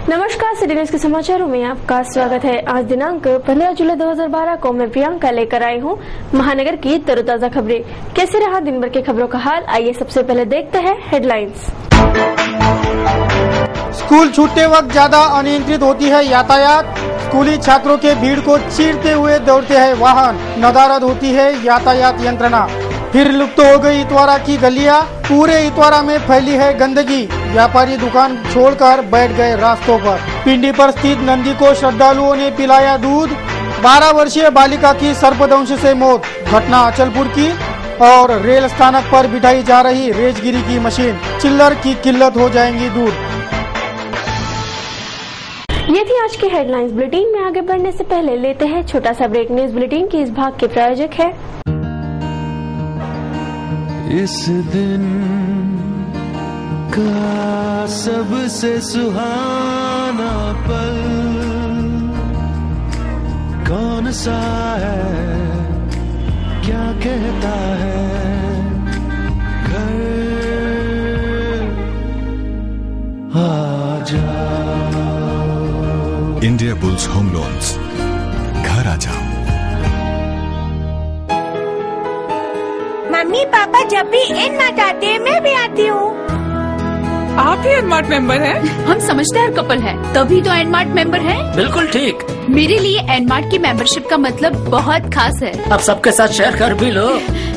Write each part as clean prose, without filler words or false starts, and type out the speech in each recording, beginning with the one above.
नमस्कार, city news के समाचारों में आपका स्वागत है। आज दिनांक 15 जुलाई 2012 को मैं प्रियंका लेकर आई हूँ महानगर की तरोताजा खबरें। कैसे रहा दिन भर के खबरों का हाल, आइए सबसे पहले देखते हैं हेडलाइंस। स्कूल छूटते वक्त ज्यादा अनियंत्रित होती है यातायात। स्कूली छात्रों के भीड़ को चीरते हुए दौड़ते हैं वाहन। नदारद होती है यातायात यंत्रणा। फिर लुप्त हो गई इतवारा की गलियां। पूरे इतवारा में फैली है गंदगी। व्यापारी दुकान छोड़कर बैठ गए रास्तों पर। पिंडी पर स्थित नंदी को श्रद्धालुओं ने पिलाया दूध। 12 वर्षीय बालिका की सर्पदंश से मौत। घटना अचलपुर की। और रेल स्थानक पर बिठाई जा रही रेजगिरी की मशीन। चिल्लर की किल्लत हो जाएंगी दूर। ये थी आज की हेडलाइंस। बुलेटिन में आगे बढ़ने से पहले लेते हैं छोटा सा ब्रेक। न्यूज बुलेटिन के इस भाग के प्रायोजक है इस दिन का सबसे सुहाना पल कौन सा है, क्या कहता है घर आ जाओ। इंडिया बुल्स होम लोन्स, घर आ जाओ। मम्मी पापा जब भी इन मार्ट आते हैं मैं भी आती हूँ। आप ही एनमार्ट मेंबर हैं? हम समझदार कपल हैं, तभी तो एनमार्ट मेंबर हैं। बिल्कुल ठीक। मेरे लिए एनमार्ट की मेंबरशिप का मतलब बहुत खास है। अब सबके साथ शेयर कर भी लो।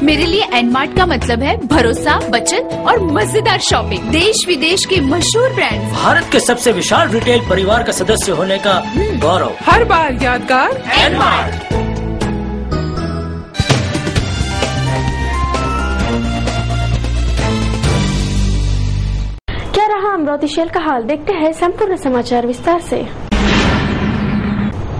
मेरे लिए एनमार्ट का मतलब है भरोसा, बचत और मजेदार शॉपिंग। देश विदेश के मशहूर ब्रांड, भारत के सबसे विशाल रिटेल परिवार का सदस्य होने का गौरव। हर बार यादगार एनमार्ट। क्या रहा अमरावती शहर का हाल, देखते हैं संपूर्ण समाचार विस्तार से।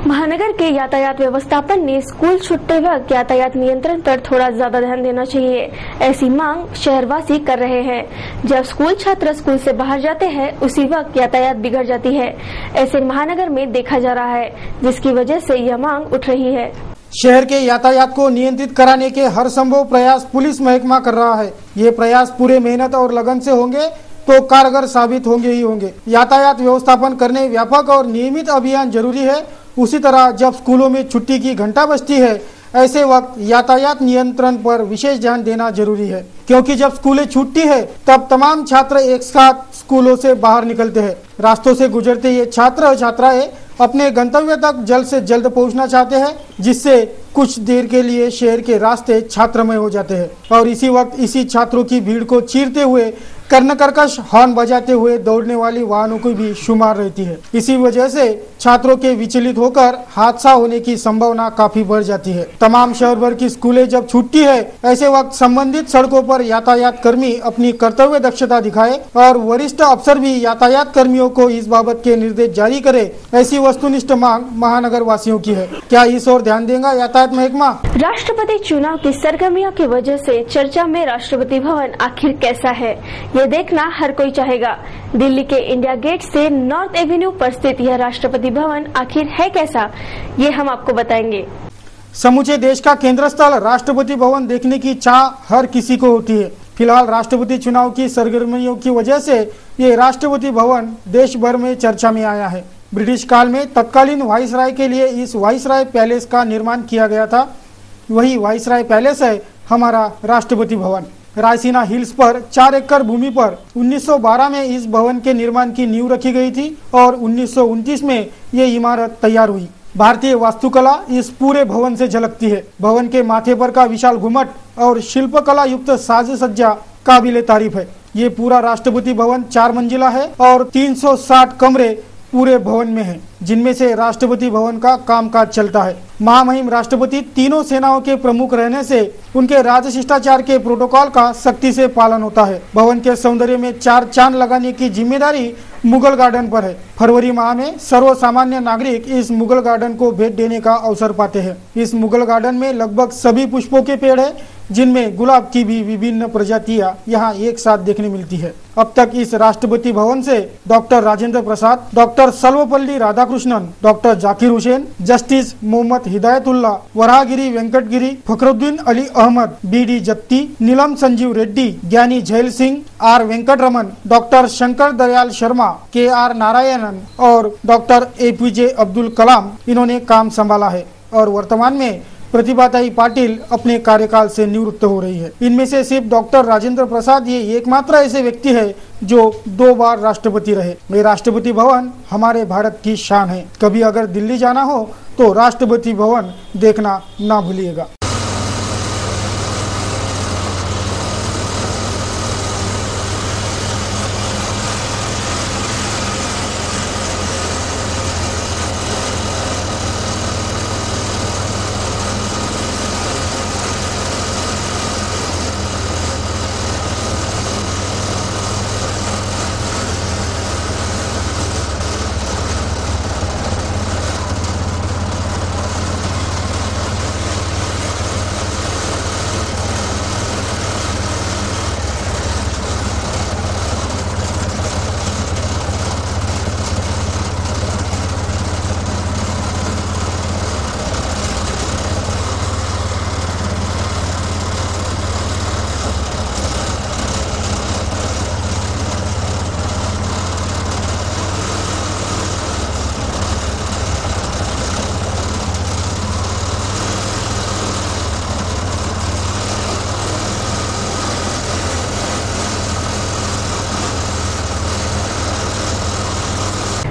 महानगर के यातायात व्यवस्थापन ने स्कूल छूटते वक्त यातायात नियंत्रण पर थोड़ा ज्यादा ध्यान देना चाहिए, ऐसी मांग शहरवासी कर रहे हैं। जब स्कूल छात्र स्कूल से बाहर जाते हैं उसी वक्त यातायात बिगड़ जाती है। ऐसे महानगर में देखा जा रहा है, जिसकी वजह से यह मांग उठ रही है। शहर के यातायात को नियंत्रित कराने के हर संभव प्रयास पुलिस महकमा कर रहा है। ये प्रयास पूरे मेहनत और लगन से होंगे तो कारगर साबित होंगे ही होंगे। यातायात व्यवस्थापन करने व्यापक और नियमित अभियान जरूरी है। उसी तरह जब स्कूलों में छुट्टी की घंटा बजती है, ऐसे वक्त यातायात नियंत्रण पर विशेष ध्यान देना जरूरी है, क्योंकि जब स्कूलें छुट्टी है तब तमाम छात्र एक साथ स्कूलों से बाहर निकलते हैं। रास्तों से गुजरते ये छात्र और छात्राएं अपने गंतव्य तक जल्द से जल्द पहुंचना चाहते हैं, जिससे कुछ देर के लिए शहर के रास्ते छात्रमय हो जाते हैं। और इसी वक्त इसी छात्रों की भीड़ को चीरते हुए कर्णकर्कश हॉर्न बजाते हुए दौड़ने वाली वाहनों की भी शुमार रहती है। इसी वजह से छात्रों के विचलित होकर हादसा होने की संभावना काफी बढ़ जाती है। तमाम शहर भर की स्कूलें जब छुट्टी है, ऐसे वक्त संबंधित सड़कों पर यातायात कर्मी अपनी कर्तव्य दक्षता दिखाए और वरिष्ठ अफसर भी यातायात कर्मियों को इस बाबत के निर्देश जारी करे, ऐसी वस्तुनिष्ठ मांग महानगर वासियों की है। क्या इस ओर ध्यान देगा यातायात महकमा? राष्ट्रपति चुनाव की सरगर्मियों की वजह से चर्चा में राष्ट्रपति भवन आखिर कैसा है, ये देखना हर कोई चाहेगा। दिल्ली के इंडिया गेट से नॉर्थ एवेन्यू पर स्थित यह राष्ट्रपति भवन आखिर है कैसा, ये हम आपको बताएंगे। समूचे देश का केंद्र स्थल राष्ट्रपति भवन देखने की चाह हर किसी को होती है। फिलहाल राष्ट्रपति चुनाव की सरगर्मियों की वजह से ये राष्ट्रपति भवन देश भर में चर्चा में आया है। ब्रिटिश काल में तत्कालीन वाइसराय के लिए इस वाइसराय पैलेस का निर्माण किया गया था। वही वाइसराय पैलेस है हमारा राष्ट्रपति भवन। रायसीना हिल्स पर 4 एकड़ भूमि पर 1912 में इस भवन के निर्माण की नींव रखी गई थी और 1929 में ये इमारत तैयार हुई। भारतीय वास्तुकला इस पूरे भवन से झलकती है। भवन के माथे पर का विशाल घुमट और शिल्पकला युक्त साज सज्जा काबिले तारीफ है। ये पूरा राष्ट्रपति भवन 4 मंजिला है और 360 कमरे पूरे भवन में है, जिनमें से राष्ट्रपति भवन का कामकाज चलता है। महामहिम राष्ट्रपति तीनों सेनाओं के प्रमुख रहने से उनके राजशिष्टाचार के प्रोटोकॉल का सख्ती से पालन होता है। भवन के सौंदर्य में 4 चांद लगाने की जिम्मेदारी मुगल गार्डन पर है। फरवरी माह में सर्वसामान्य नागरिक इस मुगल गार्डन को भेंट देने का अवसर पाते हैं। इस मुगल गार्डन में लगभग सभी पुष्पों के पेड़ है, जिनमें गुलाब की भी विभिन्न प्रजातियां यहाँ एक साथ देखने मिलती है। अब तक इस राष्ट्रपति भवन से doctor Rajendra Prasad, doctor Sarvepalli Radhakrishnan, doctor Zakir Hussain, justice Mohammad Hidayatullah, Varahagiri Venkatagiri, Fakhruddin Ali Ahmed, BD Jatti, Neelam Sanjiva Reddy, Giani Zail Singh, R Venkataraman, doctor Shankar Dayal Sharma, KR Narayanan और डॉक्टर APJ अब्दुल कलाम इन्होंने काम संभाला है और वर्तमान में प्रतिभाताई पाटिल अपने कार्यकाल से निवृत्त हो रही है। इनमें से सिर्फ डॉक्टर राजेंद्र प्रसाद ये एकमात्र ऐसे व्यक्ति है जो 2 बार राष्ट्रपति रहे। ये राष्ट्रपति भवन हमारे भारत की शान है। कभी अगर दिल्ली जाना हो तो राष्ट्रपति भवन देखना ना भूलिएगा।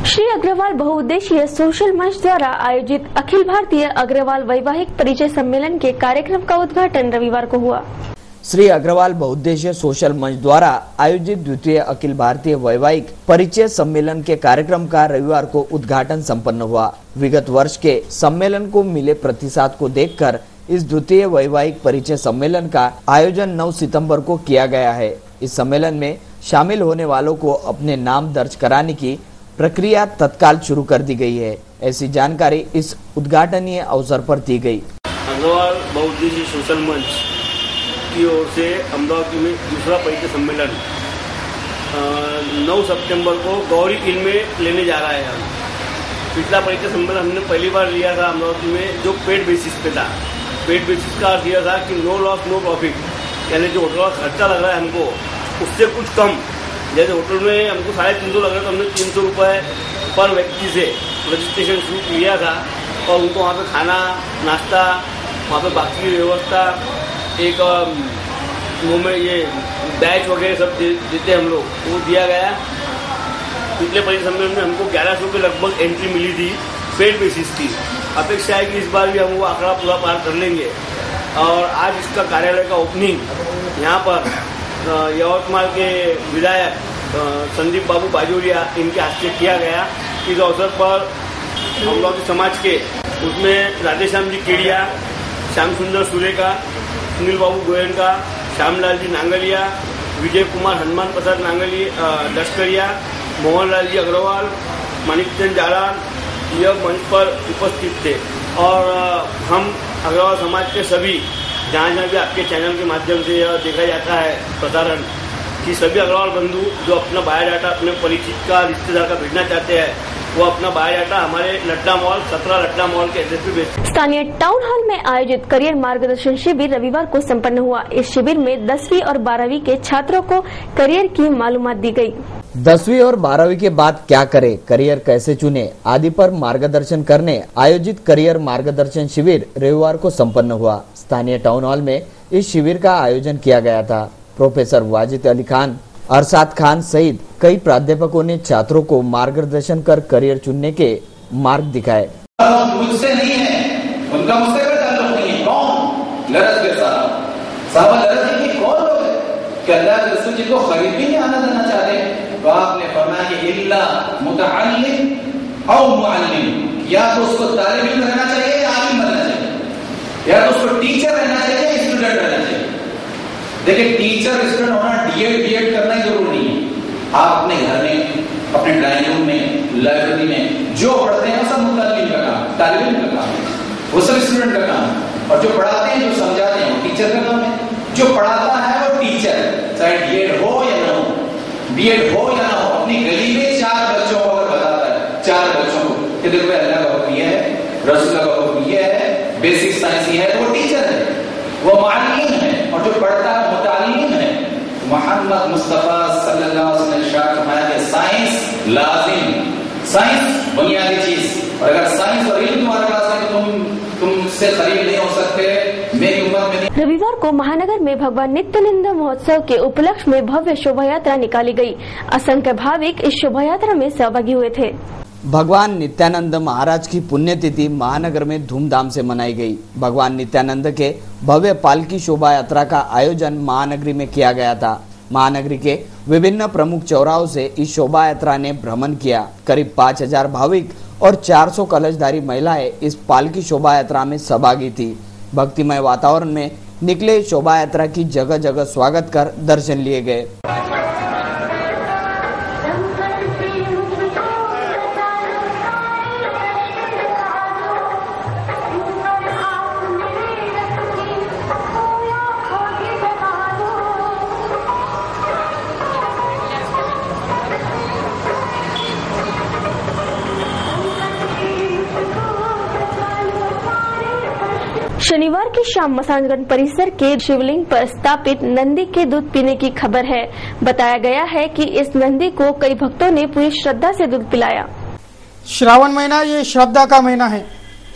श्री अग्रवाल बहुउद्देशीय सोशल मंच द्वारा आयोजित अखिल भारतीय अग्रवाल वैवाहिक परिचय सम्मेलन के कार्यक्रम का उद्घाटन रविवार को हुआ। श्री अग्रवाल बहुउद्देशीय सोशल मंच द्वारा आयोजित द्वितीय अखिल भारतीय वैवाहिक परिचय सम्मेलन के कार्यक्रम का रविवार को उद्घाटन संपन्न हुआ। विगत वर्ष के सम्मेलन को मिले प्रतिसाद को देखकर इस द्वितीय वैवाहिक परिचय सम्मेलन का आयोजन 9 सितंबर को किया गया है। इस सम्मेलन में शामिल होने वालों को अपने नाम दर्ज कराने की प्रक्रिया तत्काल शुरू कर दी गई है। ऐसी जानकारी इस उद्घाटनीय अवसर पर दी गई। अग्रवाल बहुउद्देशीय सोशल मंच की ओर से अहमदाबाद में दूसरा परिचय सम्मेलन 9 सितंबर को गौरी इन में लेने जा रहा है। हम पिछला परिचय सम्मेलन हमने पहली बार लिया था अहमदाबाद में, जो पेड बेसिस पे था। पेड बेसिस का अर्थ यह था कि नो लॉस नो प्रॉफिट, यानी जो होटल का खर्चा लग रहा है हमको उससे कुछ कम। जैसे होटल में हमको 350 लग रहा था, हमने 300 रुपये पर व्यक्ति से रजिस्ट्रेशन शुरू किया था और उनको वहाँ पे खाना नाश्ता, वहाँ पे बाकी की व्यवस्था, एक वो में ये बैच वगैरह सब देते हम लोग, वो दिया गया। पिछले परिचय सम्मेलन में हमको 1100 के लगभग एंट्री मिली थी पेड बेसिस की। अपेक्षा है कि इस बार भी हम वो आंकड़ा पूरा पार कर लेंगे। और आज इसका कार्यालय का ओपनिंग यहाँ पर यवतमाल के विधायक संदीप बाबू बाजोरिया इनके हाथ से किया गया। इस अवसर पर हम लोग समाज के उसमें राधेश्याम जी केड़िया, श्याम सुंदर सुरेका, सुनील बाबू गोयनका, श्यामलाल जी नांगलिया, विजय कुमार हनुमान प्रसाद लश्करिया, मोहनलाल जी अग्रवाल, मानिकचंद जालान यह मंच पर उपस्थित थे। और हम अग्रवाल समाज के सभी जहाँ भी आपके चैनल के माध्यम से यह देखा जाता है प्रसारण कि सभी अग्रवाल बंधु जो अपना बायोडाटा अपने परिचित का रिश्तेदार का भेजना चाहते हैं, वो अपना बायोडाटा हमारे लड्डा मॉल 17 लड्डा मॉल के एड्रेस पे भेज। स्थानीय टाउन हॉल में आयोजित करियर मार्गदर्शन शिविर रविवार को संपन्न हुआ। इस शिविर में 10वीं और 12वीं के छात्रों को करियर की मालूमात दी गई। 10वीं और 12वीं के बाद क्या करें, करियर कैसे चुने आदि पर मार्गदर्शन करने आयोजित करियर मार्गदर्शन शिविर रविवार को संपन्न हुआ। स्थानीय टाउन हॉल में इस शिविर का आयोजन किया गया था। प्रोफेसर वाजिद अली खान, अरसाद खान सहित कई प्राध्यापकों ने छात्रों को मार्गदर्शन कर करियर चुनने के मार्ग दिखाए। मुझसे नहीं है, उनका मुझसे कोई ताल्लुक नहीं है। कौन? लरज के साहब लरज की कौन लोग है कि अल्लाह के रसूल जी को खरीद भी नहीं आना देना चाहते। तो आपने फरमाया कि इल्ला मुतअल्लिम औ मुअल्लिम, या तो उसको तालिब इल्म रहना चाहिए या आलिम बनना चाहिए, या तो उसको टीचर रहना चाहिए या स्टूडेंट रहना चाहिए। देखिए टीचर स्टूडेंट होना बीएड करना ही जरूरी नहीं है। आप अपने घर में, अपने ड्राइंग रूम में, लाइब्रेरी में जो पढ़ते हैं वो सब मुतअल्लिम का काम, तालिब इल्म का काम है, वो सब स्टूडेंट का काम है। और जो पढ़ाते हैं, जो समझाते हैं, वो टीचर का काम है। जो पढ़ाता है वो टीचर, चाहे बीएड हो या ना हो। बीएड हो या ना हो, अपनी गली में 4 बच्चों को अगर बताता है, 4 बच्चों को कि देखो अल्लाह का हुक्म ये है, रसूल का हुक्म ये है, बेसिक साइंस ये है, तो वो टीचर है, वो मुअल्लिम है, और जो पढ़ता है मुतालिम है। मोहम्मद मुस्तफा सल्लल्लाहु अलैहि वसल्लम ने इरशाद फरमाया कि साइंस लाजिम, साइंस बुनियादी चीज, और अगर साइंस और इल्म तुम्हारे पास है तो तुमसे करीब नहीं हो सकते मेरी उम्मत में। रविवार को महानगर में भगवान नित्यानंद महोत्सव के उपलक्ष्य में भव्य शोभा यात्रा निकाली गई। असंख्य भाविक इस शोभा यात्रा में सहभागी हुए थे। भगवान नित्यानंद महाराज की पुण्यतिथि महानगर में धूमधाम से मनाई गई। भगवान नित्यानंद के भव्य पालकी शोभा यात्रा का आयोजन महानगरी में किया गया था। महानगरी के विभिन्न प्रमुख चौराहों से इस शोभा यात्रा ने भ्रमण किया। करीब 5000 भाविक और 400 कलशधारी महिलाएं इस पालकी शोभा यात्रा में सहभागी थी। भक्तिमय वातावरण में निकले शोभा यात्रा की जगह जगह स्वागत कर दर्शन लिए गए। शनिवार की शाम मसानगंज परिसर के शिवलिंग पर स्थापित नंदी के दूध पीने की खबर है। बताया गया है कि इस नंदी को कई भक्तों ने पूरी श्रद्धा से दूध पिलाया। श्रावण महीना ये श्रद्धा का महीना है,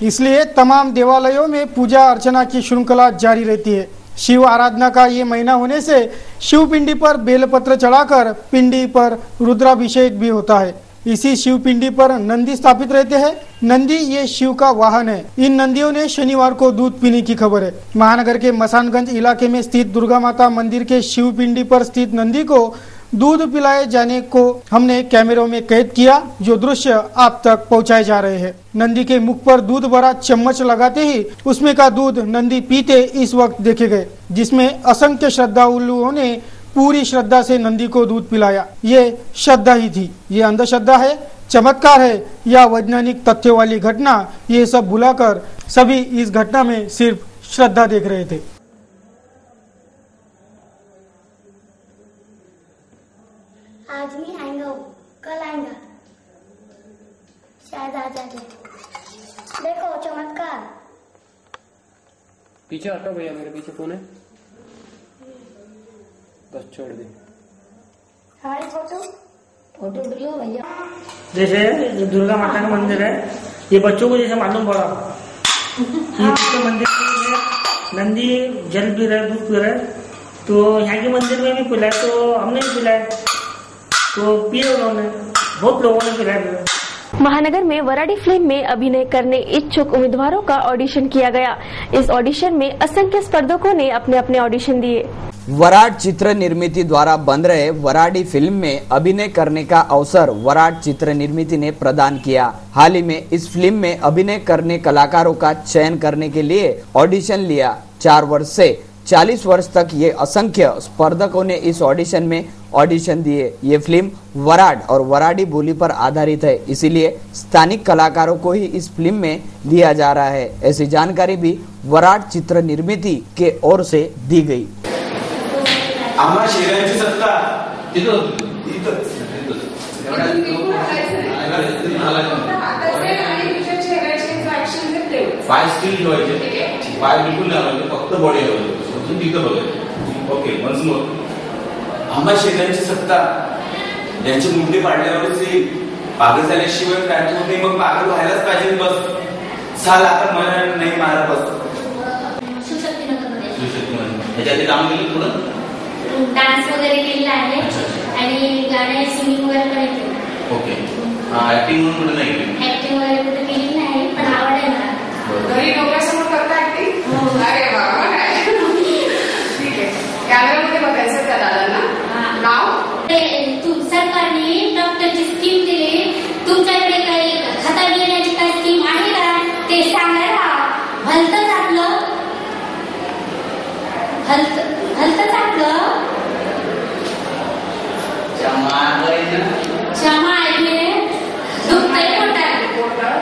इसलिए तमाम देवालयों में पूजा अर्चना की श्रृंखला जारी रहती है। शिव आराधना का ये महीना होने से शिव पिंडी पर बेलपत्र चढ़ाकर पिंडी पर रुद्राभिषेक भी होता है। इसी शिव पिंडी पर नंदी स्थापित रहते हैं। नंदी ये शिव का वाहन है। इन नंदियों ने शनिवार को दूध पीने की खबर है। महानगर के मसानगंज इलाके में स्थित दुर्गा माता मंदिर के शिव पिंडी पर स्थित नंदी को दूध पिलाए जाने को हमने कैमरों में कैद किया, जो दृश्य आप तक पहुंचाए जा रहे हैं। नंदी के मुख पर दूध भरा चम्मच लगाते ही उसमें का दूध नंदी पीते इस वक्त देखे गए, जिसमें असंख्य श्रद्धालुओं ने पूरी श्रद्धा से नंदी को दूध पिलाया। ये श्रद्धा ही थी, ये अंधश्रद्धा है, चमत्कार है या वैज्ञानिक तथ्यों वाली घटना, ये सब भुलाकर सभी इस घटना में सिर्फ श्रद्धा देख रहे थे। आज नहीं आएंगा, कल आएंगा, शायद आ जाए। देखो चमत्कार। पीछे हटो भैया, मेरे पीछे कौन है? बस छोड़ दे। हमारी फोटो लो भैया। जैसे दुर्गा माता का मंदिर है, ये बच्चों को जैसे मालूम पड़ा ये मंदिर में नंदी जल पी रहे, दूध पी रहे, तो यहाँ के मंदिर में भी पिलाए, तो हमने भी पिलाए, तो पिए उन्होंने, बहुत लोगों ने पिलाया। महानगर में वराडी फिल्म में अभिनय करने इच्छुक उम्मीदवारों का ऑडिशन किया गया। इस ऑडिशन में असंख्य स्पर्धकों ने अपने अपने ऑडिशन दिए। वराड चित्र निर्मिति द्वारा बन रहे वराडी फिल्म में अभिनय करने का अवसर वराड चित्र निर्मिति ने प्रदान किया। हाल ही में इस फिल्म में अभिनय करने कलाकारों का चयन करने के लिए ऑडिशन लिया। 4 वर्ष से 40 वर्ष तक ये असंख्य स्पर्धकों ने इस ऑडिशन में ऑडिशन दिए। ये फिल्म वराड और वराडी बोली पर आधारित है, इसीलिए स्थानिक कलाकारों को ही इस फिल्म में लिया जा रहा है। ऐसी जानकारी भी वराड चित्र निर्मिति के ओर से दी गई। आम्हा शेरांची सत्ता पाय स्टील ठेवायचे, पाय बिलकुल लावायचे, फक्त बॉडी लावायची, तिथं बघायचं। Okay, once more. आम्हा शेरांची सत्ता, ज्यांची मुंडे पाडल्यावरच पागल झाल्याशिवाय काय होत नाही, मग पागल व्हायलाच पाहिजे। बस 6 लाखात मला नाही मारा बस। सुशक्तिमान ह्याच्यात काम केलं, थोडं डान्स वगैरे केलेला आहे आणि गाणे सिंगिंग वगैरे पण केलं। ओके, ऍक्टिंग म्हणून कुठे नाही केली? ऍक्टिंग वगैरे कुठे केली नाही, पण आवड आहे मला। घरी डोक्यासमोर करता ऍक्टिंग? अरे बाबा, ठीक आहे। कॅमेरामध्ये बघायचं त्या दादांना। नाव? सरकारने डॉक्टरची स्कीम दिली, तुमच्याकडे काही खाता देण्याची काही स्कीम आहे का ते सांगायला। भलतंच आपलं भलतंच आपलं क्षमा आहे, दुखतंय पोटात,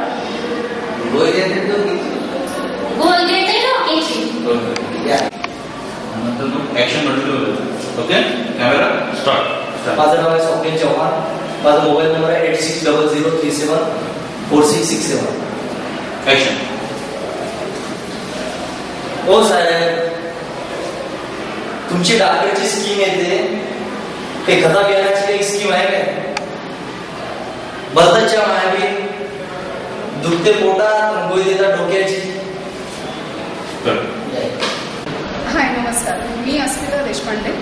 गोल देते डोक्याची। Action continue. Okay, camera start. माझं नाव आहे स्वप्नील चव्हाण. माझा मोबाईल नंबर आहे 8600374667. हो साहेब, तुमची डॉक्टरची स्कीम येते, काही खता बियाण्याची काही स्कीम आहे काय? बलदाच्या मायावी दुखते पोटात, गोळी देतात डोक्याची. हाय, नमस्कार. मी अस्मिता देशपांडे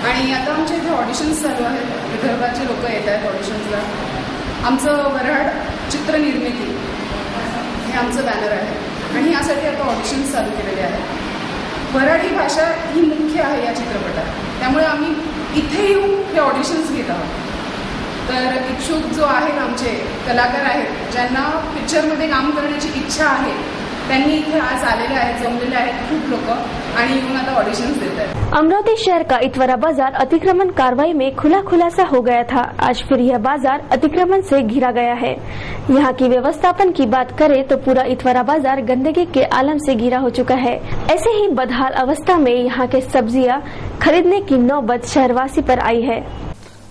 आणि आता आमच्या इथे ऑडिशन्स चालू आहेत. विदर्भाचे लोक येत आहेत ऑडिशन्सला. आमचं वऱ्हाड चित्रनिर्मिती हे आमचं बॅनर आहे आणि यासाठी आता ऑडिशन्स चालू केलेले आहेत. वऱ्हाड ही भाषा ही मुख्य आहे या चित्रपटात, त्यामुळे आम्ही इथे येऊन हे ऑडिशन्स घेत आहोत. तर इच्छुक जो आहेत आमचे कलाकार आहेत, ज्यांना पिक्चरमध्ये काम करण्याची इच्छा आहे, त्यांनी इथे आज आलेले आहेत, जमलेले आहेत खूप लोग आणि येऊन आता ऑडिशंस देत आहेत. अमरावती शहर का इतवारा बाजार अतिक्रमण कार्रवाई में खुला खुलासा हो गया था. आज फिर यह बाजार अतिक्रमण से घिरा गया है. यहाँ की व्यवस्थापन की बात करें तो पूरा इतवारा बाजार गंदगी के आलम से घिरा हो चुका है. ऐसे ही बदहाल अवस्था में यहाँ के सब्जियां खरीदने की नौबत शहरवासी पर आई है.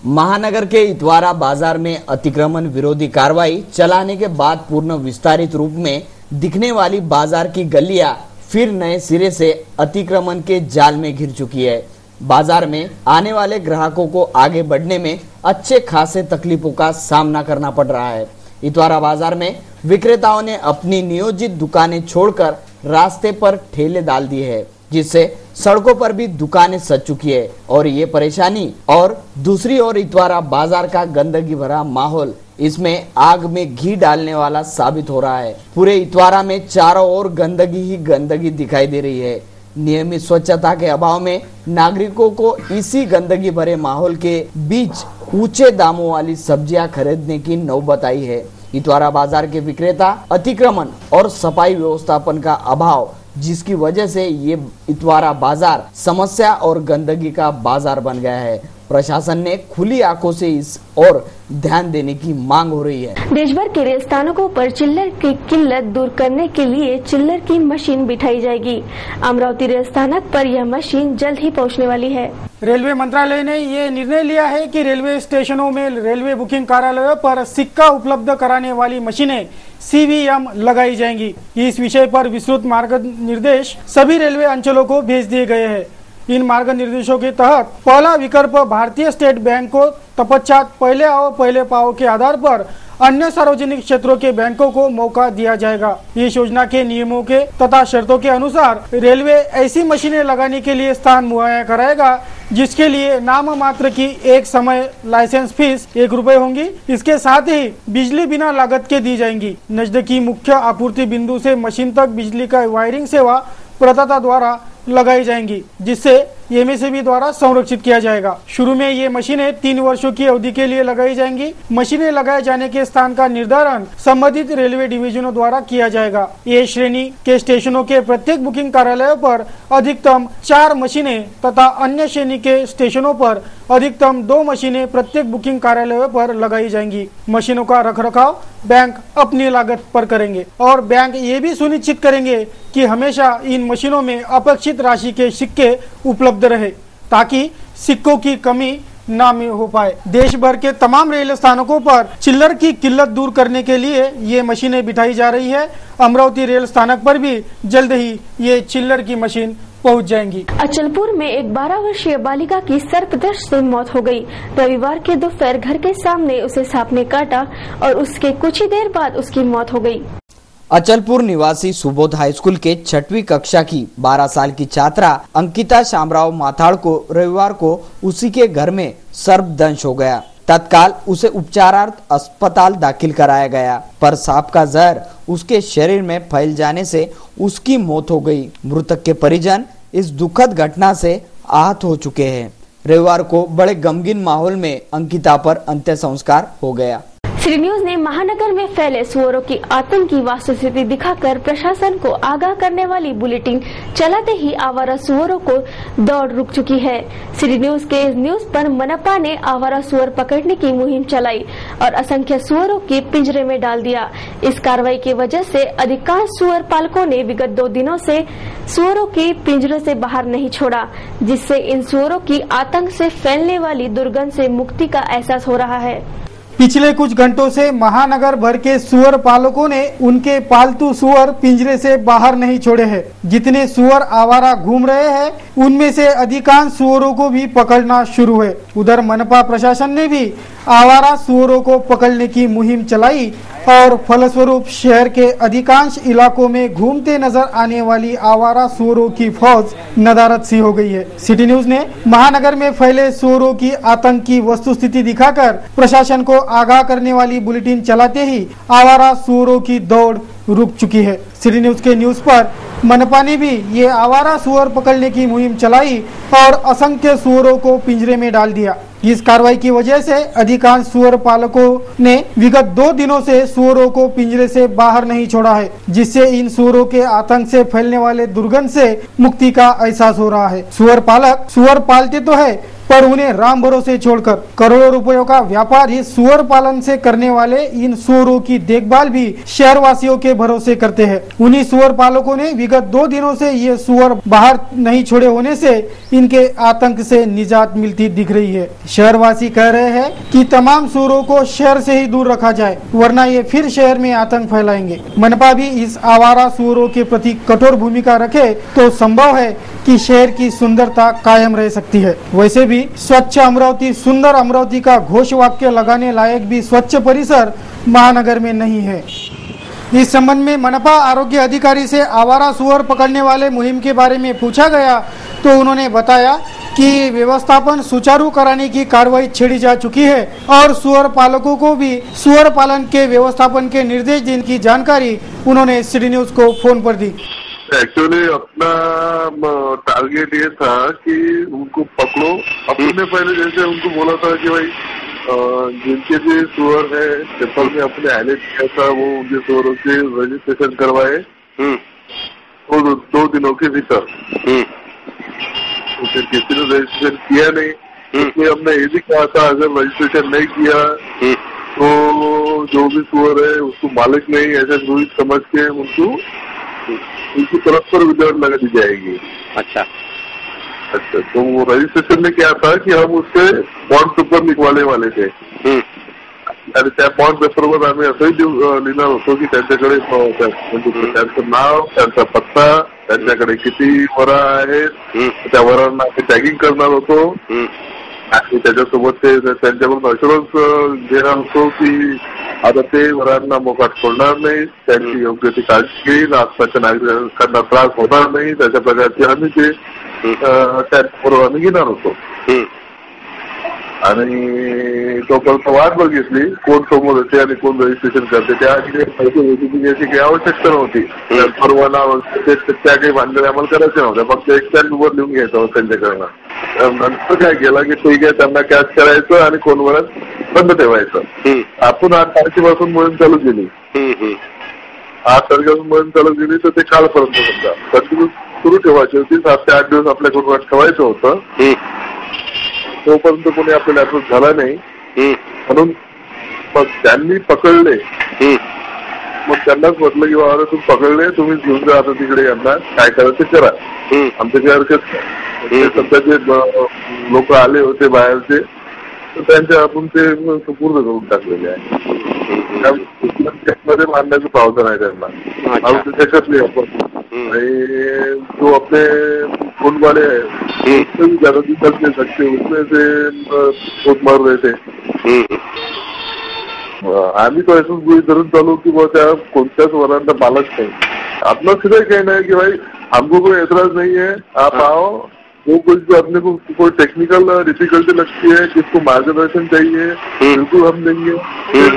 महानगर के इतवारा बाजार में अतिक्रमण विरोधी कार्रवाई चलाने के बाद पूर्ण विस्तारित रूप में दिखने वाली बाजार की गलियां फिर नए सिरे से अतिक्रमण के जाल में घिर चुकी है. बाजार में आने वाले ग्राहकों को आगे बढ़ने में अच्छे खासे तकलीफों का सामना करना पड़ रहा है. इतवारा बाजार में विक्रेताओं ने अपनी नियोजित दुकानें छोड़कर रास्ते पर ठेले डाल दिए हैं, जिससे सड़कों पर भी दुकानें सज चुकी है और ये परेशानी. और दूसरी ओर इतवारा बाजार का गंदगी भरा माहौल इसमें आग में घी डालने वाला साबित हो रहा है. पूरे इतवारा में चारों ओर गंदगी ही गंदगी दिखाई दे रही है. नियमित स्वच्छता के अभाव में नागरिकों को इसी गंदगी भरे माहौल के बीच ऊंचे दामों वाली सब्जियां खरीदने की नौबत आई है. इतवारा बाजार के विक्रेता अतिक्रमण और सफाई व्यवस्थापन का अभाव, जिसकी वजह से ये इतवारा बाजार समस्या और गंदगी का बाजार बन गया है. प्रशासन ने खुली आंखों से इस और ध्यान देने की मांग हो रही है. देश भर के रेल स्थानकों पर चिल्लर की किल्लत दूर करने के लिए चिल्लर की मशीन बिठाई जाएगी. अमरावती रेल स्थानक पर यह मशीन जल्द ही पहुंचने वाली है. रेलवे मंत्रालय ने ये निर्णय लिया है कि रेलवे स्टेशनों में रेलवे बुकिंग कार्यालयों पर सिक्का उपलब्ध कराने वाली मशीनें CVM लगाई जाएंगी. इस विषय पर विस्तृत मार्गनिर्देश सभी रेलवे अंचलों को भेज दिए गए हैं. इन मार्ग निर्देशों के तहत पहला विकल्प भारतीय स्टेट बैंक को तपश्चात पहले आओ पहले पाओ के आधार पर अन्य सार्वजनिक क्षेत्रों के बैंकों को मौका दिया जाएगा. इस योजना के नियमों के तथा शर्तों के अनुसार रेलवे ऐसी मशीनें लगाने के लिए स्थान मुहैया कराएगा, जिसके लिए नाम मात्र की एक समय लाइसेंस फीस 1 रुपए होंगी. इसके साथ ही बिजली बिना लागत के दी जाएंगी. नजदीकी मुख्य आपूर्ति बिंदु से मशीन तक बिजली का वायरिंग सेवा प्रदाता द्वारा लगाई जाएंगी, जिससे MSEB द्वारा संरक्षित किया जाएगा. शुरू में ये मशीनें 3 वर्षों की अवधि के लिए लगाई जाएंगी. मशीनें लगाए जाने के स्थान का निर्धारण संबंधित रेलवे डिवीजनों द्वारा किया जाएगा. ये श्रेणी के स्टेशनों के प्रत्येक बुकिंग कार्यालयों पर अधिकतम 4 मशीनें तथा अन्य श्रेणी के स्टेशनों पर अधिकतम 2 मशीनें प्रत्येक बुकिंग कार्यालयों पर लगाई जाएंगी. मशीनों का रखरखाव बैंक अपनी लागत पर करेंगे और बैंक ये भी सुनिश्चित करेंगे कि हमेशा इन मशीनों में अपेक्षित राशि के सिक्के उपलब्ध रहे, ताकि सिक्कों की कमी ना हो पाए. देश भर के तमाम रेल स्थानकों पर चिल्लर की किल्लत दूर करने के लिए ये मशीनें बिठाई जा रही है. अमरावती रेल स्थानक पर भी जल्द ही ये चिल्लर की मशीन पहुंच जाएंगी. अचलपुर में एक 12 वर्षीय बालिका की सर्पदंश से मौत हो गई. रविवार के दोपहर घर के सामने उसे सांप ने काटा और उसके कुछ ही देर बाद उसकी मौत हो गई. अचलपुर निवासी सुबोध हाई स्कूल के 6वीं कक्षा की 12 साल की छात्रा अंकिता शामराव माथाड़ को रविवार को उसी के घर में सर्पदंश हो गया. तत्काल उसे उपचारार्थ अस्पताल दाखिल कराया गया, पर सांप का जहर उसके शरीर में फैल जाने से उसकी मौत हो गई. मृतक के परिजन इस दुखद घटना से आहत हो चुके हैं. रविवार को बड़े गमगीन माहौल में अंकिता पर अंत्य संस्कार हो गया. सिटी न्यूज ने महानगर में फैले सुअरों की आतंक की वास्तुस्थिति दिखाकर प्रशासन को आगाह करने वाली बुलेटिन चलाते ही आवारा सुअरों को दौड़ रुक चुकी है। सिटी न्यूज के इस न्यूज पर मनपा ने आवारा सुअर पकड़ने की मुहिम चलाई और असंख्य सुअरों के पिंजरे में डाल दिया। इस कार्रवाई की वजह से अधिकांश सुअर पालकों ने विगत 2 दिनों से सुअरों के पिंजरे से बाहर नहीं छोड़ा, जिससे इन सुअरों की आतंक से फैलने वाली दुर्गंध से मुक्ति का एहसास हो रहा है। पिछले कुछ घंटों से महानगर भर के सुअर पालकों ने उनके पालतू सुअर पिंजरे से बाहर नहीं छोड़े हैं। जितने सुअर आवारा घूम रहे हैं उनमें से अधिकांश सुअरों को भी पकड़ना शुरू है। उधर मनपा प्रशासन ने भी आवारा सुअरों को पकड़ने की मुहिम चलाई और फलस्वरूप शहर के अधिकांश इलाकों में घूमते नजर आने वाली आवारा सुअरों की फौज नदारद सी हो गई है। सिटी न्यूज ने महानगर में फैले सुअरों की आतंक की वस्तुस्थिति दिखाकर प्रशासन को आगाह करने वाली बुलेटिन चलाते ही आवारा सुअरों की दौड़ रुक चुकी है। सिटी न्यूज के न्यूज पर मनपा ने भी ये आवारा सुअर पकड़ने की मुहिम चलाई और असंख्य सुअरों को पिंजरे में डाल दिया। इस कार्रवाई की वजह से अधिकांश सुअर पालकों ने विगत 2 दिनों से सुअरों को पिंजरे से बाहर नहीं छोड़ा है, जिससे इन सुअरों के आतंक से फैलने वाले दुर्गंध से मुक्ति का एहसास हो रहा है। सुअर पालक सुअर पालते तो है, पर उन्हें राम भरोसे छोड़कर करोड़ों रुपयों का व्यापार ही सुअर पालन से करने वाले इन सुअरों की देखभाल भी शहर वासियों के भरोसे करते हैं। उन्हीं सुअर पालकों ने विगत 2 दिनों से ये सुअर बाहर नहीं छोड़े होने से इनके आतंक से निजात मिलती दिख रही है। शहरवासी कह रहे हैं कि तमाम सुअरों को शहर से ही दूर रखा जाए, वरना ये फिर शहर में आतंक फैलाएंगे। मनपा भी इस आवारा सुअरों के प्रति कठोर भूमिका रखे तो संभव है कि शहर की सुंदरता कायम रह सकती है। वैसे भी स्वच्छ अमरावती सुंदर अमरावती का घोष वाक्य लगाने लायक भी स्वच्छ परिसर महानगर में नहीं है। इस संबंध में मनपा आरोग्य अधिकारी से आवारा सुअर पकड़ने वाले मुहिम के बारे में पूछा गया तो उन्होंने बताया कि व्यवस्थापन सुचारू कराने की कार्रवाई छेड़ी जा चुकी है और सुअर पालकों को भी सुअर पालन के व्यवस्थापन के निर्देश देने की जानकारी उन्होंने सिटी न्यूज को फोन पर दी। एक्चुअली अपना टारगेट ये था कि उनको पकड़ो। अपने पहले जैसे उनको बोला था कि भाई जिनके भी सुअर है पेपर में अपने हाईलाइट किया था, वो उनके सुअरों के रजिस्ट्रेशन करवाए तो 2 दिनों के भीतर। तो फिर किसी ने रजिस्ट्रेशन किया नहीं, उसमें हमने ये भी कहा था अगर रजिस्ट्रेशन नहीं किया तो जो भी सुअर है उसको मालिक नहीं ऐसे रोहित समझ के उनकी तरफ पर विदर्भ लगा दी जाएगी। अच्छा, तो वो रजिस्ट्रेशन में क्या था कि हम उससे बॉन्ड पेपर लिखवाने वाले थे आणि त्या बॉन्ड पेपरवर आम्ही असंही लिहिणार होतो की त्यांच्याकडे त्यांचं नाव, त्यांचा पत्ता, त्यांच्याकडे किती वरा आहेत, त्या वरांना आम्ही टॅगिंग करणार होतो आणि त्याच्यासोबत ते त्यांच्याकडून अश्युरन्स घेणार होतो की आता ते वरांना मोकाट सोडणार नाही, त्यांची योग्य ती काळजी घेईल, आसपासच्या नागरिकांना त्रास होणार नाही, त्याच्या प्रकारची आम्ही ते त्याबरोबर आम्ही घेणार होतो आणि तोपर्यंत वाट बघितली कोण समोर येते आणि कोण रजिस्ट्रेशन करते. त्याची काही आवश्यकता नव्हती. परवाना त्या काही भानगडी आम्हाला करायच्या नव्हत्या, फक्त एक स्टॅम्पवर लिहून घ्यायचं होतं त्यांच्याकडनं. नंतर काय केलं की ठीक आहे त्यांना कॅश करायचं आणि कोणवरच बंद ठेवायचं. आपण 8 तारखेपासून मोहीम चालू केली. 8 तारखेपासून मोहीम चालू केली तर ते कालपर्यंत सुद्धा कंटिन्यू सुरू ठेवायची होती. 7 ते 8 दिवस आपल्याकडून ठेवायचं होतं. तोपर्यंत कोणी आपल्याला अप्रोच झाला नाही म्हणून मग त्यांनी पकडले. मग त्यांनाच म्हटलं की बाबा तुम्ही पकडले, तुम्ही घेऊन जा आता तिकडे, यांना काय करायचं करा, आमच्याकडे हरकत नाही. सध्या जे लोक आले होते बाहेरचे तर त्यांच्या आपण ते सुपूर्द करून टाकलेले आहे. मध्ये मानण्याचं प्रावधान आहे त्यांना, आम्ही त्याच्यात नाही आपण. आणि जो आपले खून वाले है ज्यादा दिन तक नहीं सकते, उसमें से खून मार रहे थे. आम्ही तो ऐसा गुई धरून चालू की वो त्या कोणत्याच वरांना पालक नहीं. अपना सीधा कहना है कि भाई हमको कोई एतराज नहीं है, आप आओ. वो कुछ अपने को कोई टेक्निकल डिफिकल्टी लगती है, किसको मार्गदर्शन चाहिए, बिल्कुल हम देंगे.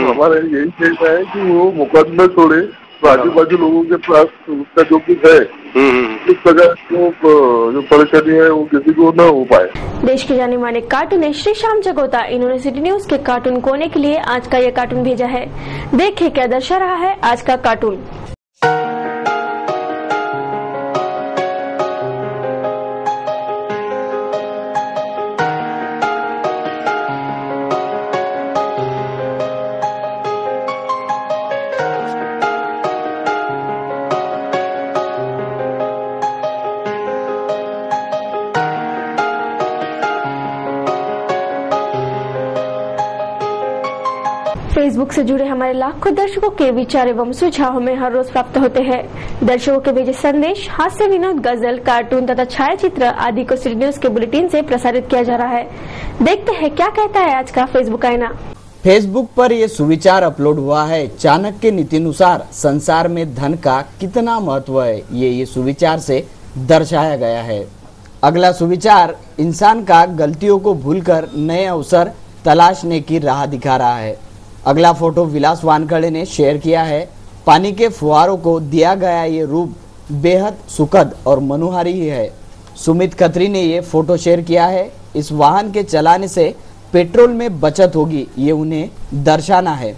हमारा यही कहना है कि वो मुकदमा छोड़े, तो आजू बाजू लोगों के पास उसका जो कुछ है इस प्रकार जो परेशानी है वो किसी को न हो पाए। देश के जाने माने कार्टून श्री श्याम जगोता, इन्होंने सिटी न्यूज के कार्टून कोने के लिए आज का ये कार्टून भेजा है। देखिए क्या दर्शा रहा है आज का कार्टून। फेसबुक से जुड़े हमारे लाखों दर्शकों के विचार एवं सुझाव हमें हर रोज प्राप्त होते हैं। दर्शकों के भेजे संदेश, हास्य, विनोद, गजल, कार्टून तथा छायाचित्र आदि को सिटी न्यूज के बुलेटिन से प्रसारित किया जा रहा है। देखते हैं क्या कहता है आज का फेसबुक आईना। फेसबुक पर ये सुविचार अपलोड हुआ है। चाणक्य नीति अनुसार संसार में धन का कितना महत्व है, ये सुविचार से दर्शाया गया है। अगला सुविचार इंसान का गलतियों को भूलकर नए अवसर तलाशने की राह दिखा रहा है। अगला फोटो विलास वानखड़े ने शेयर किया है। पानी के फुहारों को दिया गया ये रूप बेहद सुखद और मनोहारी ही है। सुमित खत्री ने ये फोटो शेयर किया है। इस वाहन के चलाने से पेट्रोल में बचत होगी, ये उन्हें दर्शाना है।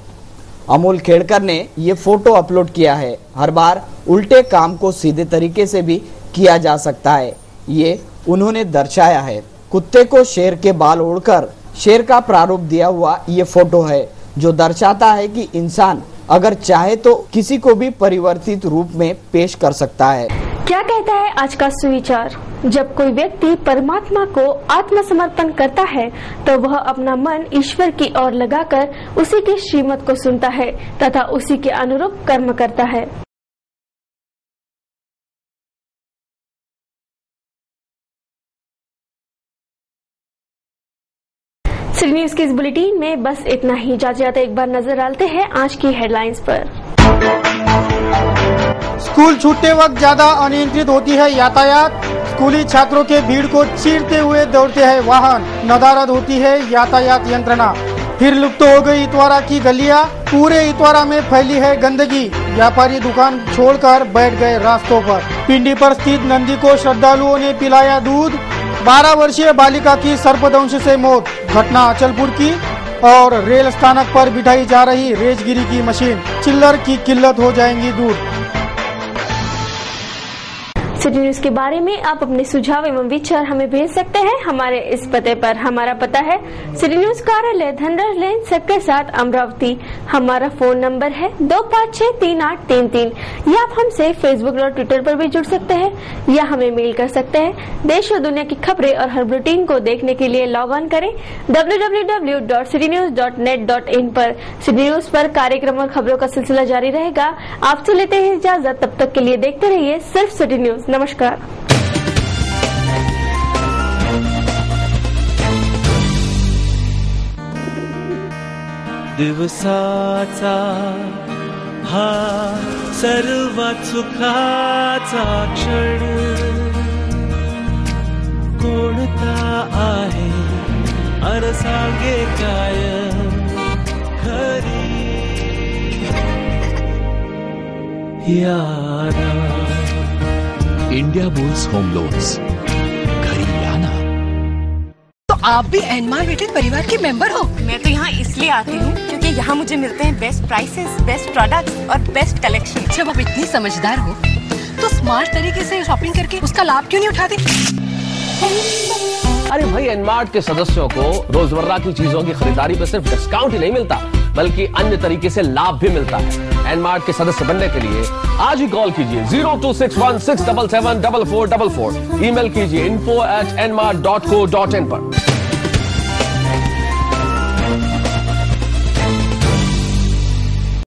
अमोल खेड़कर ने ये फोटो अपलोड किया है। हर बार उल्टे काम को सीधे तरीके से भी किया जा सकता है, ये उन्होंने दर्शाया है। कुत्ते को शेर के बाल ओढ़कर शेर का प्रारूप दिया हुआ ये फोटो है, जो दर्शाता है कि इंसान अगर चाहे तो किसी को भी परिवर्तित रूप में पेश कर सकता है। क्या कहता है आज का सुविचार? जब कोई व्यक्ति परमात्मा को आत्मसमर्पण करता है तो वह अपना मन ईश्वर की ओर लगाकर उसी की श्रीमत को सुनता है तथा उसी के अनुरूप कर्म करता है। सिटी न्यूज के इस बुलेटिन में बस इतना ही। जाते एक बार नजर डालते हैं आज की हेडलाइंस पर। स्कूल छूटते वक्त ज्यादा अनियंत्रित होती है यातायात। स्कूली छात्रों के भीड़ को चीरते हुए दौड़ते हैं वाहन। नदारद होती है यातायात यंत्रणा। फिर लुप्त हो गई इतवारा की गलियां। पूरे इतवारा में फैली है गंदगी। व्यापारी दुकान छोड़कर बैठ गए रास्तों पर। पिंडी पर स्थित नंदी को श्रद्धालुओं ने पिलाया दूध। 12 वर्षीय बालिका की सर्पदंश से मौत। घटना अचलपुर की। और रेल स्थानक पर बिठाई जा रही रेजगिरी की मशीन। चिल्लर की किल्लत हो जाएंगी दूर। सिटी न्यूज के बारे में आप अपने सुझाव एवं विचार हमें भेज सकते हैं हमारे इस पते पर। हमारा पता है सिटी न्यूज कार्यालय, धनराज लेन, सेक्टर 7, अमरावती। हमारा फोन नंबर है 25638333। या आप हमसे फेसबुक और ट्विटर पर भी जुड़ सकते हैं या हमें मेल कर सकते हैं। देश और दुनिया की खबरें और हर बुलेटिन को देखने के लिए लॉग ऑन करें www.citynews.net.in पर। सिटी न्यूज पर कार्यक्रम और खबरों का सिलसिला जारी रहेगा। आपसे लेते हैं इजाजत, तब तक के लिए देखते रहिए सिर्फ सिटी न्यूज। नमस्कार। दिवसाचा हा सर्वात सुखाचा क्षण कोणता आहे अर सांगे काय खरी यादा। इंडिया बुल्स होम लोन्स, घरी लाना। तो आप भी एनमार रेटेड परिवार के मेंबर हो? मैं तो यहाँ इसलिए आती हूँ क्योंकि यहाँ मुझे मिलते हैं बेस्ट प्राइसेस, बेस्ट प्रोडक्ट्स और बेस्ट कलेक्शन। जब आप इतनी समझदार हो तो स्मार्ट तरीके से शॉपिंग करके उसका लाभ क्यों नहीं उठाते? अरे भाई, एनमार्ट के सदस्यों को रोजमर्रा की चीजों की खरीदारी पर सिर्फ डिस्काउंट ही नहीं मिलता बल्कि अन्य तरीके से लाभ भी मिलता है। एनमार्ट के सदस्य बनने के लिए आज ही कॉल कीजिए 0261677444। ईमेल कीजिए info@nmart.co.in पर।